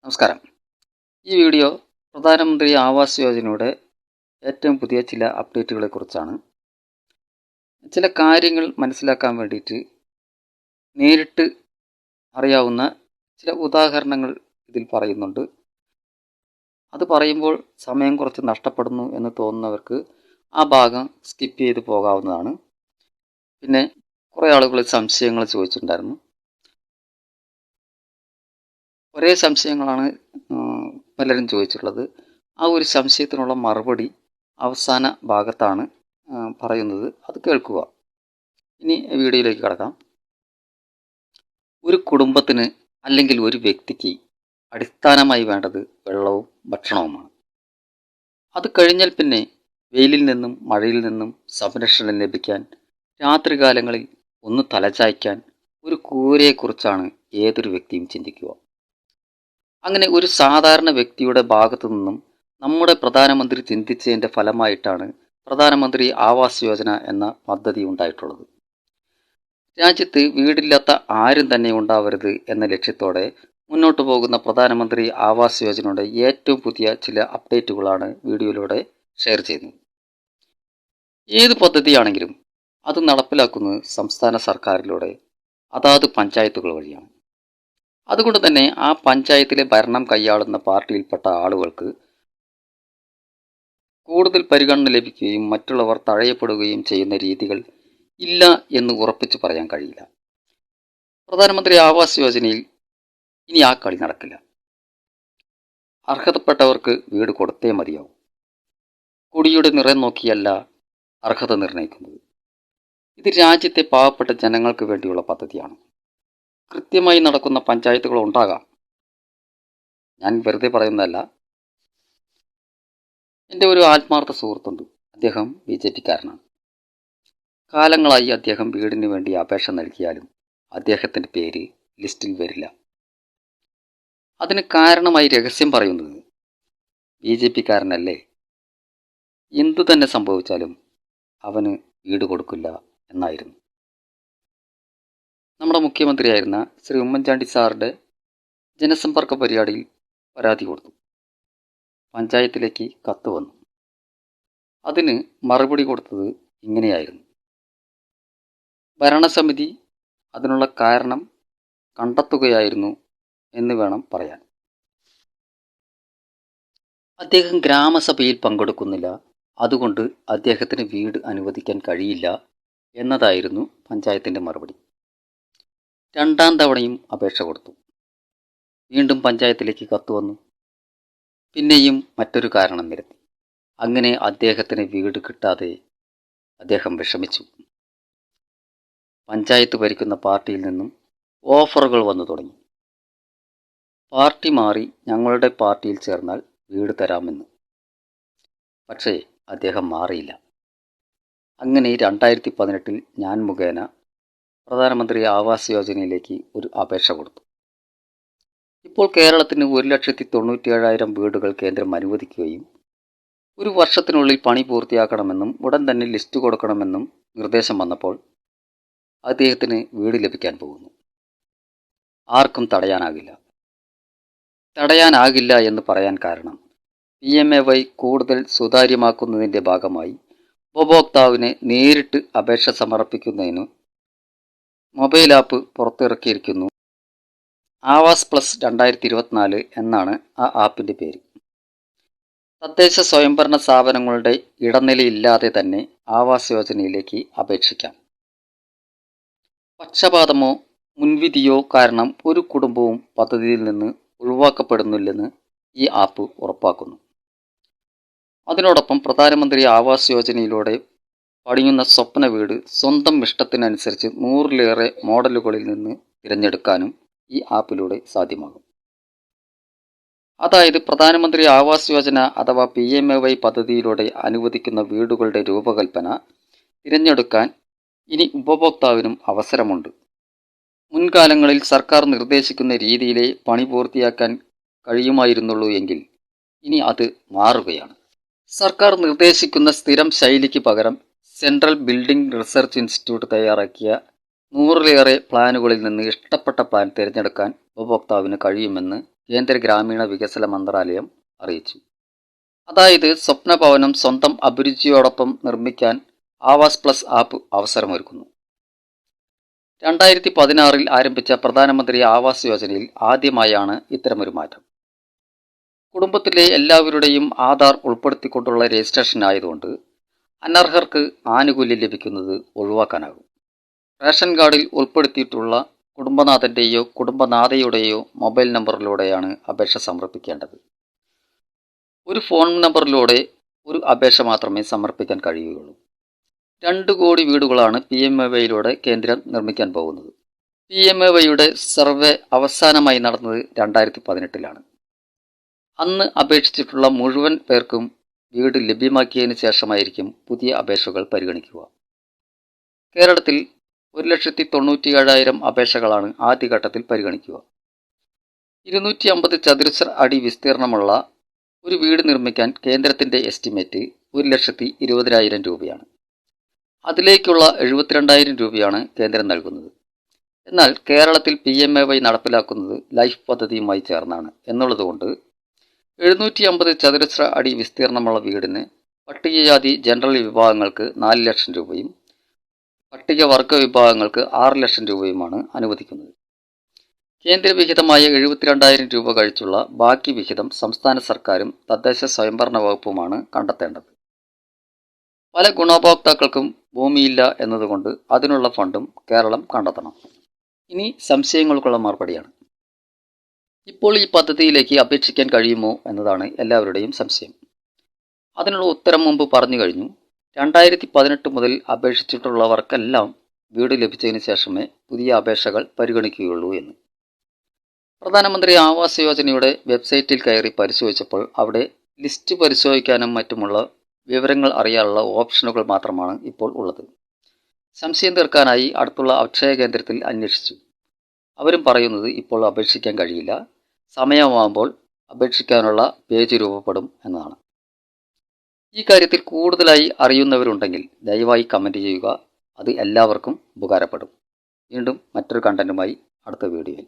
നമസ്കാരം. ഈ വീഡിയോ പ്രധാനമന്ത്രി ആവാസ് യോജനയുടെ ഏറ്റവും പുതിയ ചില അപ്ഡേറ്റുകളെ കുറിച്ചാണ്. ചില കാര്യങ്ങൾ മനസ്സിലാക്കാൻ വേണ്ടിയിട്ട് നേരിട്ട് അറിയാവുന്ന ചില ഉദാഹരണങ്ങൾ ഇതിൽ പറയുന്നുണ്ട്. അത് പറയുമ്പോൾ സമയം കുറച്ച് നഷ്ടപ്പെടുന്നു എന്ന് തോന്നുന്നവർക്ക് ആ ഭാഗം സ്കിപ്പ് ചെയ്ത് പോകാവുന്നതാണ്. പിന്നെ കുറേ ആളുകൾ സംശയങ്ങൾ ചോദിച്ചിട്ടുണ്ടായിരുന്നു. ഒരേ സംശയങ്ങളാണ് പലരും ചോദിച്ചിട്ടുള്ളത്. ആ ഒരു സംശയത്തിനുള്ള മറുപടി അവസാന ഭാഗത്താണ് പറയുന്നത്. അത് കേൾക്കുക. ഇനി വീഡിയോയിലേക്ക് കടക്കാം. ഒരു കുടുംബത്തിന് അല്ലെങ്കിൽ ഒരു വ്യക്തിക്ക് അടിസ്ഥാനമായി വേണ്ടത് വെള്ളവും ഭക്ഷണവുമാണ്. അത് കഴിഞ്ഞാൽ പിന്നെ വെയിലിൽ നിന്നും മഴയിൽ നിന്നും സംരക്ഷണം ലഭിക്കാൻ, രാത്രികാലങ്ങളിൽ ഒന്ന് തലചായ്ക്കാൻ ഒരു കൂരയെക്കുറിച്ചാണ് ഏതൊരു വ്യക്തിയും ചിന്തിക്കുക. അങ്ങനെ ഒരു സാധാരണ വ്യക്തിയുടെ ഭാഗത്തു നിന്നും നമ്മുടെ പ്രധാനമന്ത്രി ചിന്തിച്ചതിൻ്റെ ഫലമായിട്ടാണ് പ്രധാനമന്ത്രി ആവാസ് യോജന എന്ന പദ്ധതി ഉണ്ടായിട്ടുള്ളത്. രാജ്യത്ത് വീടില്ലാത്ത ആരും തന്നെ ഉണ്ടാവരുത് എന്ന ലക്ഷ്യത്തോടെ മുന്നോട്ട് പോകുന്ന പ്രധാനമന്ത്രി ആവാസ് യോജനയുടെ ഏറ്റവും പുതിയ ചില അപ്ഡേറ്റുകളാണ് വീഡിയോയിലൂടെ ഷെയർ ചെയ്യുന്നത്. ഏത് പദ്ധതിയാണെങ്കിലും അത് നടപ്പിലാക്കുന്നത് സംസ്ഥാന സർക്കാരിലൂടെ അതാത് പഞ്ചായത്തുകൾ വഴിയാണ്. അതുകൊണ്ട് തന്നെ ആ പഞ്ചായത്തിലെ ഭരണം കൈയാളുന്ന പാർട്ടിയിൽപ്പെട്ട ആളുകൾക്ക് കൂടുതൽ പരിഗണന ലഭിക്കുകയും മറ്റുള്ളവർ തഴയപ്പെടുകയും ചെയ്യുന്ന രീതികൾ ഇല്ല എന്ന് ഉറപ്പിച്ച് പറയാൻ കഴിയില്ല. പ്രധാനമന്ത്രി ആവാസ് യോജനയിൽ ഇനി ആ കളി നടക്കില്ല. അർഹതപ്പെട്ടവർക്ക് വീട് കൊടുത്തേ മതിയാവും. കുടിയുടെ നിറം നോക്കിയല്ല അർഹത നിർണ്ണയിക്കുന്നത്. ഇത് രാജ്യത്തെ പാവപ്പെട്ട ജനങ്ങൾക്ക് വേണ്ടിയുള്ള പദ്ധതിയാണ്. കൃത്യമായി നടക്കുന്ന പഞ്ചായത്തുകൾ ഉണ്ടാകാം. ഞാൻ വെറുതെ പറയുന്നതല്ല. എൻ്റെ ഒരു ആത്മാർത്ഥ സുഹൃത്തുണ്ട്. അദ്ദേഹം BJP-കാരനാണ്. കാലങ്ങളായി അദ്ദേഹം വീടിന് വേണ്ടി അപേക്ഷ നൽകിയാലും അദ്ദേഹത്തിൻ്റെ പേര് ലിസ്റ്റിൽ വരില്ല. അതിന് കാരണമായി രഹസ്യം പറയുന്നത് BJP-കാരനല്ലേ, എന്തു തന്നെ സംഭവിച്ചാലും അവന് വീട് കൊടുക്കില്ല എന്നായിരുന്നു. നമ്മുടെ മുഖ്യമന്ത്രിയായിരുന്ന ശ്രീ ഉമ്മൻചാണ്ടി സാറുടെ ജനസമ്പർക്ക പരിപാടിയിൽ പരാതി കൊടുത്തു. പഞ്ചായത്തിലേക്ക് കത്ത് വന്നു. അതിന് മറുപടി കൊടുത്തത് ഇങ്ങനെയായിരുന്നു: ഭരണസമിതി അതിനുള്ള കാരണം കണ്ടെത്തുകയായിരുന്നു എന്ന് വേണം പറയാൻ. അദ്ദേഹം ഗ്രാമസഭയിൽ പങ്കെടുക്കുന്നില്ല, അതുകൊണ്ട് അദ്ദേഹത്തിന് വീട് അനുവദിക്കാൻ കഴിയില്ല എന്നതായിരുന്നു പഞ്ചായത്തിൻ്റെ മറുപടി. രണ്ടാം തവണയും അപേക്ഷ കൊടുത്തു. വീണ്ടും പഞ്ചായത്തിലേക്ക് കത്ത് വന്നു. പിന്നെയും മറ്റൊരു കാരണം നിരത്തി. അങ്ങനെ അദ്ദേഹത്തിന് വീട് കിട്ടാതെ അദ്ദേഹം വിഷമിച്ചു. പഞ്ചായത്ത് ഭരിക്കുന്ന പാർട്ടിയിൽ നിന്നും ഓഫറുകൾ വന്നു തുടങ്ങി. പാർട്ടി മാറി ഞങ്ങളുടെ പാർട്ടിയിൽ ചേർന്നാൽ വീട് തരാമെന്ന്. പക്ഷേ അദ്ദേഹം മാറിയില്ല. അങ്ങനെ 2018 ഞാൻ മുഖേന പ്രധാനമന്ത്രി ആവാസ് യോജനയിലേക്ക് ഒരു അപേക്ഷ കൊടുത്തു. ഇപ്പോൾ കേരളത്തിന് 1,97,000 വീടുകൾ കേന്ദ്രം അനുവദിക്കുകയും 1 വർഷത്തിനുള്ളിൽ പണി പൂർത്തിയാക്കണമെന്നും ഉടൻ തന്നെ ലിസ്റ്റ് കൊടുക്കണമെന്നും നിർദ്ദേശം വന്നപ്പോൾ അദ്ദേഹത്തിന് വീട് ലഭിക്കാൻ പോകുന്നു. ആർക്കും തടയാനാകില്ല എന്ന് പറയാൻ കാരണം PMAY കൂടുതൽ സുതാര്യമാക്കുന്നതിൻ്റെ ഭാഗമായി ഉപഭോക്താവിന് നേരിട്ട് അപേക്ഷ സമർപ്പിക്കുന്നതിന് മൊബൈൽ ആപ്പ് പുറത്തിറക്കിയിരിക്കുന്നു. ആവാസ് പ്ലസ് 2024 എന്നാണ് ആ ആപ്പിൻ്റെ പേര്. തദ്ദേശ സ്വയംഭരണ സ്ഥാപനങ്ങളുടെ ഇടനിലയില്ലാതെ തന്നെ ആവാസ് യോജനയിലേക്ക് അപേക്ഷിക്കാം. പക്ഷപാതമോ മുൻവിധിയോ കാരണം ഒരു കുടുംബവും പദ്ധതിയിൽ നിന്ന് ഒഴിവാക്കപ്പെടുന്നില്ലെന്ന് ഈ ആപ്പ് ഉറപ്പാക്കുന്നു. അതിനോടൊപ്പം പ്രധാനമന്ത്രി ആവാസ് യോജനയിലൂടെ പണിയുന്ന സ്വപ്ന വീട് സ്വന്തം ഇഷ്ടത്തിനനുസരിച്ച് 100-ലേറെ മോഡലുകളിൽ നിന്ന് തിരഞ്ഞെടുക്കാനും ഈ ആപ്പിലൂടെ സാധ്യമാകും. അതായത് പ്രധാനമന്ത്രി ആവാസ് യോജന അഥവാ PMAY പദ്ധതിയിലൂടെ അനുവദിക്കുന്ന വീടുകളുടെ രൂപകൽപ്പന തിരഞ്ഞെടുക്കാൻ ഇനി ഉപഭോക്താവിനും അവസരമുണ്ട്. മുൻകാലങ്ങളിൽ സർക്കാർ നിർദ്ദേശിക്കുന്ന രീതിയിലെ പണി പൂർത്തിയാക്കാൻ കഴിയുമായിരുന്നുള്ളൂ എങ്കിൽ ഇനി അത് മാറുകയാണ്. സർക്കാർ നിർദ്ദേശിക്കുന്ന സ്ഥിരം ശൈലിക്ക് പകരം സെൻട്രൽ ബിൽഡിംഗ് റിസർച്ച് ഇൻസ്റ്റിറ്റ്യൂട്ട് തയ്യാറാക്കിയ 100-ലേറെ പ്ലാനുകളിൽ നിന്ന് ഇഷ്ടപ്പെട്ട പ്ലാൻ തിരഞ്ഞെടുക്കാൻ ഉപഭോക്താവിന് കഴിയുമെന്ന് കേന്ദ്ര ഗ്രാമീണ വികസന മന്ത്രാലയം അറിയിച്ചു. അതായത് സ്വപ്ന ഭവനം സ്വന്തം അഭിരുചിയോടൊപ്പം നിർമ്മിക്കാൻ ആവാസ് പ്ലസ് ആപ്പ് അവസരമൊരുക്കുന്നു. 2016 ആരംഭിച്ച പ്രധാനമന്ത്രി ആവാസ് യോജനയിൽ ആദ്യമായാണ് ഇത്തരമൊരു മാറ്റം. കുടുംബത്തിലെ എല്ലാവരുടെയും ആധാർ ഉൾപ്പെടുത്തിക്കൊണ്ടുള്ള രജിസ്ട്രേഷൻ ആയതുകൊണ്ട് അനർഹർക്ക് ആനുകൂല്യം ലഭിക്കുന്നത് ഒഴിവാക്കാനാകും. റേഷൻ കാർഡിൽ ഉൾപ്പെടുത്തിയിട്ടുള്ള കുടുംബനാഥൻ്റെയോ കുടുംബനാഥയുടെയോ മൊബൈൽ നമ്പറിലൂടെയാണ് അപേക്ഷ സമർപ്പിക്കേണ്ടത്. ഒരു ഫോൺ നമ്പറിലൂടെ ഒരു അപേക്ഷ മാത്രമേ സമർപ്പിക്കാൻ കഴിയുകയുള്ളൂ. 2 കോടി വീടുകളാണ് PMAYയിലൂടെ കേന്ദ്രം നിർമ്മിക്കാൻ പോകുന്നത്. PMAYയുടെ സർവേ അവസാനമായി നടന്നത് 2018 അന്ന് അപേക്ഷിച്ചിട്ടുള്ള മുഴുവൻ പേർക്കും വീട് ലഭ്യമാക്കിയതിന് ശേഷമായിരിക്കും പുതിയ അപേക്ഷകൾ പരിഗണിക്കുക. കേരളത്തിൽ 1,97,000 അപേക്ഷകളാണ് ആദ്യഘട്ടത്തിൽ പരിഗണിക്കുക. 250 ചതുരശ്ര അടി വിസ്തീർണമുള്ള ഒരു വീട് നിർമ്മിക്കാൻ കേന്ദ്രത്തിൻ്റെ എസ്റ്റിമേറ്റ് 1,20,000 രൂപയാണ്. അതിലേക്കുള്ള 72,000 രൂപയാണ് കേന്ദ്രം നൽകുന്നത്. എന്നാൽ കേരളത്തിൽ PMAY നടപ്പിലാക്കുന്നത് ലൈഫ് പദ്ധതിയുമായി ചേർന്നാണ് എന്നുള്ളതുകൊണ്ട് 750 ചതുരശ്ര അടി വിസ്തീർണമുള്ള വീടിന് പട്ടികജാതി ജനറൽ വിഭാഗങ്ങൾക്ക് 4 ലക്ഷം രൂപയും പട്ടികവർഗ വിഭാഗങ്ങൾക്ക് 6 ലക്ഷം രൂപയുമാണ് അനുവദിക്കുന്നത്. കേന്ദ്രവിഹിതമായ 72,000 രൂപ കഴിച്ചുള്ള ബാക്കി വിഹിതം സംസ്ഥാന സർക്കാരും തദ്ദേശ സ്വയംഭരണ വകുപ്പുമാണ് കണ്ടെത്തേണ്ടത്. പല ഗുണഭോക്താക്കൾക്കും ഭൂമിയില്ല എന്നതുകൊണ്ട് അതിനുള്ള ഫണ്ടും കേരളം കണ്ടെത്തണം. ഇനി സംശയങ്ങൾക്കുള്ള മറുപടിയാണ്. ഇപ്പോൾ ഈ പദ്ധതിയിലേക്ക് അപേക്ഷിക്കാൻ കഴിയുമോ എന്നതാണ് എല്ലാവരുടെയും സംശയം. അതിനുള്ള ഉത്തരം മുമ്പ് പറഞ്ഞു കഴിഞ്ഞു. 2018 മുതൽ അപേക്ഷിച്ചിട്ടുള്ളവർക്കെല്ലാം വീട് ലഭിച്ചതിന് ശേഷമേ പുതിയ അപേക്ഷകൾ പരിഗണിക്കുകയുള്ളൂ എന്ന്. പ്രധാനമന്ത്രി ആവാസ് യോജനയുടെ വെബ്സൈറ്റിൽ കയറി പരിശോധിച്ചപ്പോൾ അവിടെ ലിസ്റ്റ് പരിശോധിക്കാനും മറ്റുമുള്ള വിവരങ്ങൾ അറിയാനുള്ള ഓപ്ഷനുകൾ മാത്രമാണ് ഇപ്പോൾ ഉള്ളത്. സംശയം തീർക്കാനായി അടുത്തുള്ള അക്ഷയ കേന്ദ്രത്തിൽ അന്വേഷിച്ചു. അവരും പറയുന്നത് ഇപ്പോൾ അപേക്ഷിക്കാൻ കഴിയില്ല, സമയമാകുമ്പോൾ അപേക്ഷിക്കാനുള്ള പേജ് രൂപപ്പെടും എന്നതാണ്. ഈ കാര്യത്തിൽ കൂടുതലായി അറിയുന്നവരുണ്ടെങ്കിൽ ദയവായി കമൻറ്റ് ചെയ്യുക. അത് എല്ലാവർക്കും ഉപകാരപ്പെടും. വീണ്ടും മറ്റൊരു കണ്ടന്റുമായി അടുത്ത വീഡിയോയിൽ.